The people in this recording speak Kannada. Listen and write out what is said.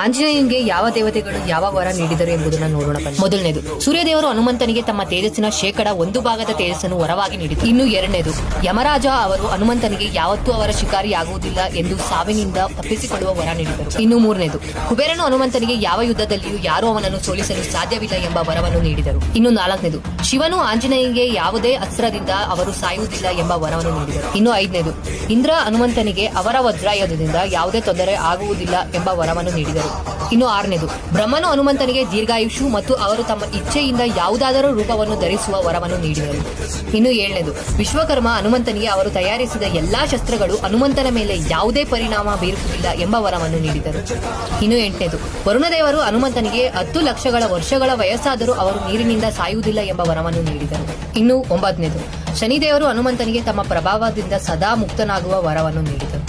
ಆಂಜನೇಯನಿಗೆ ಯಾವ ದೇವತೆಗಳು ಯಾವ ವರ ನೀಡಿದರು ಎಂಬುದನ್ನು ನೋಡೋಣ ಬನ್ನಿ. ಮೊದಲನೇದು, ಸೂರ್ಯದೇವರು ಹನುಮಂತನಿಗೆ ತಮ್ಮ ತೇಜಸ್ಸಿನ 1% ತೇಜಸ್ಸನ್ನು ವರವಾಗಿ ನೀಡಿದರು. ಇನ್ನು ಎರಡನೇದು, ಯಮರಾಜ ಅವರು ಹನುಮಂತನಿಗೆ ಯಾವತ್ತೂ ಅವರ ಶಿಕಾರಿಯಾಗುವುದಿಲ್ಲ ಎಂದು ಸಾವಿನಿಂದ ತಪ್ಪಿಸಿಕೊಳ್ಳುವ ವರ ನೀಡಿದರು. ಇನ್ನು ಮೂರನೇದು, ಕುಬೇರನು ಹನುಮಂತನಿಗೆ ಯಾವ ಯುದ್ಧದಲ್ಲಿಯೂ ಯಾರೂ ಅವನನ್ನು ಸೋಲಿಸಲು ಸಾಧ್ಯವಿಲ್ಲ ಎಂಬ ವರವನ್ನು ನೀಡಿದರು. ಇನ್ನು ನಾಲ್ಕನೇದು, ಶಿವನು ಆಂಜನೇಯನಿಗೆ ಯಾವುದೇ ಅಸ್ತ್ರದಿಂದ ಅವರು ಸಾಯುವುದಿಲ್ಲ ಎಂಬ ವರವನ್ನು ನೀಡಿದರು. ಇನ್ನು ಐದನೇದು, ಇಂದ್ರ ಹನುಮಂತನಿಗೆ ಅವರ ವಜ್ರಾಯುಧದಿಂದ ಯಾವುದೇ ತೊಂದರೆ ಆಗುವುದಿಲ್ಲ ಎಂಬ ವರವನ್ನು ನೀಡಿದರು. ಇನ್ನು ಆರನೇದು, ಬ್ರಹ್ಮನು ಹನುಮಂತನಿಗೆ ದೀರ್ಘಾಯುಷು ಮತ್ತು ಅವರು ತಮ್ಮ ಇಚ್ಛೆಯಿಂದ ಯಾವುದಾದರೂ ರೂಪವನ್ನು ಧರಿಸುವ ವರವನ್ನು ನೀಡಿದರು. ಇನ್ನು ಏಳನೇದು, ವಿಶ್ವಕರ್ಮ ಹನುಮಂತನಿಗೆ ಅವರು ತಯಾರಿಸಿದ ಎಲ್ಲಾ ಶಸ್ತ್ರಗಳು ಹನುಮಂತನ ಮೇಲೆ ಯಾವುದೇ ಪರಿಣಾಮ ಬೀರುವುದಿಲ್ಲ ಎಂಬ ವರವನ್ನು ನೀಡಿದರು. ಇನ್ನು ಎಂಟನೇದು, ವರುಣದೇವರು ಹನುಮಂತನಿಗೆ 10 ಲಕ್ಷಗಳ ವರ್ಷಗಳ ವಯಸ್ಸಾದರೂ ಅವರು ನೀರಿನಿಂದ ಸಾಯುವುದಿಲ್ಲ ಎಂಬ ವರವನ್ನು ನೀಡಿದರು. ಇನ್ನು ಒಂಬತ್ತನೇದು, ಶನಿದೇವರು ಹನುಮಂತನಿಗೆ ತಮ್ಮ ಪ್ರಭಾವದಿಂದ ಸದಾ ಮುಕ್ತನಾಗುವ ವರವನ್ನು ನೀಡಿದರು.